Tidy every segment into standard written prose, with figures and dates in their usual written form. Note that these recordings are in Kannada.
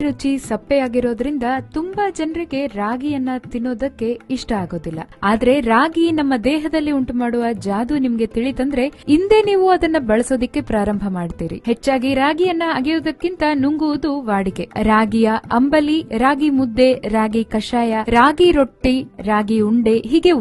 ರುಚಿ ಸಪ್ಪೆಯಾಗಿರೋದ್ರಿಂದ ತುಂಬಾ ಜನರಿಗೆ ರಾಗಿಯನ್ನ ತಿನ್ನೋದಕ್ಕೆ ಇಷ್ಟ ಆಗೋದಿಲ್ಲ. ಆದ್ರೆ ರಾಗಿ ನಮ್ಮ ದೇಹದಲ್ಲಿ ಉಂಟು ಮಾಡುವ ಜಾದು ನಿಮ್ಗೆ ತಿಳಿತಂದ್ರೆ ಹಿಂದೆ ನೀವು ಅದನ್ನ ಬಳಸೋದಿಕ್ಕೆ ಪ್ರಾರಂಭ ಮಾಡ್ತೀರಿ. ಹೆಚ್ಚಾಗಿ ರಾಗಿಯನ್ನ ಅಗೆಯುವುದಕ್ಕಿಂತ ನುಂಗುವುದು ವಾಡಿಕೆ. ರಾಗಿಯ ಅಂಬಲಿ, ರಾಗಿ ಮುದ್ದೆ, ರಾಗಿ ಕಷಾಯ, ರಾಗಿ ರೊಟ್ಟಿ, ರಾಗಿ ಉಂಡೆ, ಹೀಗೆ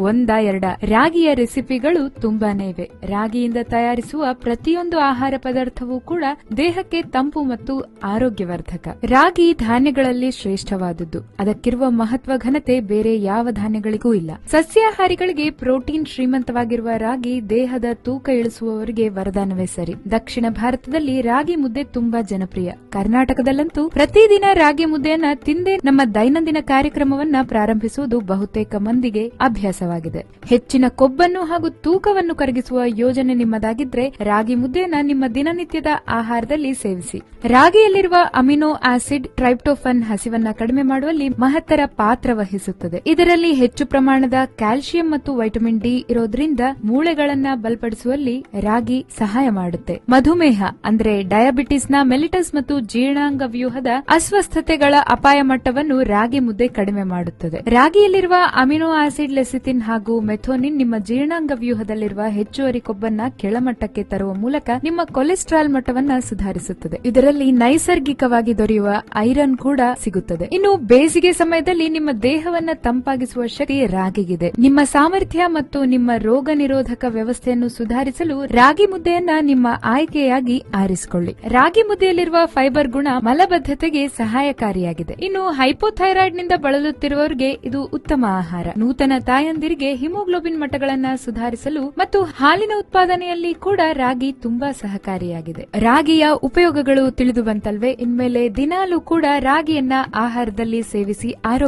ಎರಡ ರಾಗಿಯ ರೆಸಿಪಿಗಳು ತುಂಬಾನೇ ಇವೆ. ರಾಗಿಯಿಂದ ತಯಾರಿಸುವ ಪ್ರತಿಯೊಂದು ಆಹಾರ ಪದಾರ್ಥವೂ ಕೂಡ ದೇಹಕ್ಕೆ ತಂಪು ಮತ್ತು ಆರೋಗ್ಯವರ್ಧಕ. ರಾಗಿ ಧಾನ್ಯಗಳಲ್ಲಿ ಶ್ರೇಷ್ಠವಾದದ್ದು. ಅದಕ್ಕಿರುವ ಮಹತ್ವ ಘನತೆ ಬೇರೆ ಯಾವ ಧಾನ್ಯಗಳಿಗೂ ಇಲ್ಲ. ಸಸ್ಯಾಹಾರಿಗಳಿಗೆ ಪ್ರೋಟೀನ್ ಶ್ರೀಮಂತವಾಗಿರುವ ರಾಗಿ ದೇಹದ ತೂಕ ಇಳಿಸುವವರಿಗೆ ವರದಾನವೇ ಸರಿ. ದಕ್ಷಿಣ ಭಾರತದಲ್ಲಿ ರಾಗಿ ಮುದ್ದೆ ತುಂಬಾ ಜನಪ್ರಿಯ. ಕರ್ನಾಟಕದಲ್ಲಂತೂ ಪ್ರತಿದಿನ ರಾಗಿ ಮುದ್ದೆಯನ್ನ ತಿಂದೇ ನಮ್ಮ ದೈನಂದಿನ ಕಾರ್ಯಕ್ರಮವನ್ನ ಪ್ರಾರಂಭಿಸುವುದು ಬಹುತೇಕ ಮಂದಿಗೆ ಅಭ್ಯಾಸವಾಗಿದೆ. ಹೆಚ್ಚಿನ ಕೊಬ್ಬನ್ನು ಹಾಗೂ ತೂಕವನ್ನು ಕರಗಿಸುವ ಯೋಜನೆ ನಿಮ್ಮದಾಗಿದ್ರೆ ರಾಗಿ ಮುದ್ದೆಯನ್ನ ನಿಮ್ಮ ದಿನನಿತ್ಯದ ಆಹಾರದಲ್ಲಿ ಸೇವಿಸಿ. ರಾಗಿಯಲ್ಲಿರುವ ಅಮಿನೋ ಆಸಿಡ್ ಟ್ರೈಪ್ಟೋಫನ್ ಹಸಿವನ್ನ ಕಡಿಮೆ ಮಾಡುವಲ್ಲಿ ಮಹತ್ತರ ಪಾತ್ರ ವಹಿಸುತ್ತದೆ. ಇದರಲ್ಲಿ ಹೆಚ್ಚು ಪ್ರಮಾಣದ ಕ್ಯಾಲ್ಸಿಯಂ ಮತ್ತು ವೈಟಮಿನ್ ಡಿ ಇರೋದ್ರಿಂದ ಮೂಳೆಗಳನ್ನ ಬಲಪಡಿಸುವಲ್ಲಿ ರಾಗಿ ಸಹಾಯ ಮಾಡುತ್ತೆ. ಮಧುಮೇಹ ಅಂದ್ರೆ ಡಯಾಬಿಟಿಸ್ ನ ಮೆಲಿಟಸ್ ಮತ್ತು ಜೀರ್ಣಾಂಗ ವ್ಯೂಹದ ಅಸ್ವಸ್ಥತೆಗಳ ಅಪಾಯ ಮಟ್ಟವನ್ನು ರಾಗಿ ಮುದ್ದೆ ಕಡಿಮೆ ಮಾಡುತ್ತದೆ. ರಾಗಿಯಲ್ಲಿರುವ ಅಮಿನೋ ಆಸಿಡ್ ಲೆಸಿಥಿನ್ ಹಾಗೂ ಮೆಥೋನಿನ್ ನಿಮ್ಮ ಜೀರ್ಣಾಂಗ ವ್ಯೂಹದಲ್ಲಿರುವ ಹೆಚ್ಚುವರಿ ಕೊಬ್ಬನ್ನ ಕೆಳಮಟ್ಟಕ್ಕೆ ತರುವ ಮೂಲಕ ನಿಮ್ಮ ಕೊಲೆಸ್ಟ್ರಾಲ್ ಮಟ್ಟವನ್ನ ಸುಧಾರಿಸುತ್ತದೆ. ಇದರಲ್ಲಿ ನೈಸರ್ಗಿಕವಾಗಿ ದೊರೆಯುವ ಐರನ್ ಕೂಡ ಸಿಗುತ್ತದೆ. ಇನ್ನು ಬೇಸಿಗೆ ಸಮಯದಲ್ಲಿ ನಿಮ್ಮ ದೇಹವನ್ನ ತಂಪಾಗಿಸುವ ಶಕ್ತಿ ರಾಗಿಗಿದೆ. ನಿಮ್ಮ ಸಾಮರ್ಥ್ಯ ಮತ್ತು ನಿಮ್ಮ ರೋಗ ನಿರೋಧಕ ವ್ಯವಸ್ಥೆಯನ್ನು ಸುಧಾರಿಸಲು ರಾಗಿ ಮುದ್ದೆಯನ್ನ ನಿಮ್ಮ ಆಯ್ಕೆಯಾಗಿ ಆರಿಸಿಕೊಳ್ಳಿ. ರಾಗಿ ಮುದ್ದೆಯಲ್ಲಿರುವ ಫೈಬರ್ ಗುಣ ಮಲಬದ್ಧತೆಗೆ ಸಹಾಯಕಾರಿಯಾಗಿದೆ. ಇನ್ನು ಹೈಪೋಥೈರಾಯ್ಡ್ ನಿಂದ ಬಳಲುತ್ತಿರುವವರಿಗೆ ಇದು ಉತ್ತಮ ಆಹಾರ. ನೂತನ ತಾಯಂದಿರಿಗೆ ಹಿಮೋಗ್ಲೋಬಿನ್ ಮಟ್ಟಗಳನ್ನ ಸುಧಾರಿಸಲು ಮತ್ತು ಹಾಲಿನ ಉತ್ಪಾದನೆಯಲ್ಲಿ ಕೂಡ ರಾಗಿ ತುಂಬಾ ಸಹಕಾರಿಯಾಗಿದೆ. ರಾಗಿಯ ಉಪಯೋಗಗಳು ತಿಳಿದು ಬಂತಲ್ವೇ? ಇನ್ಮೇಲೆ ದಿನಾಲೂ ಕೂಡ ರಾಗಿಯನ್ನ ಆಹಾರದಲ್ಲಿ ಸೇವಿಸಿ ಆರೋಗ್ಯ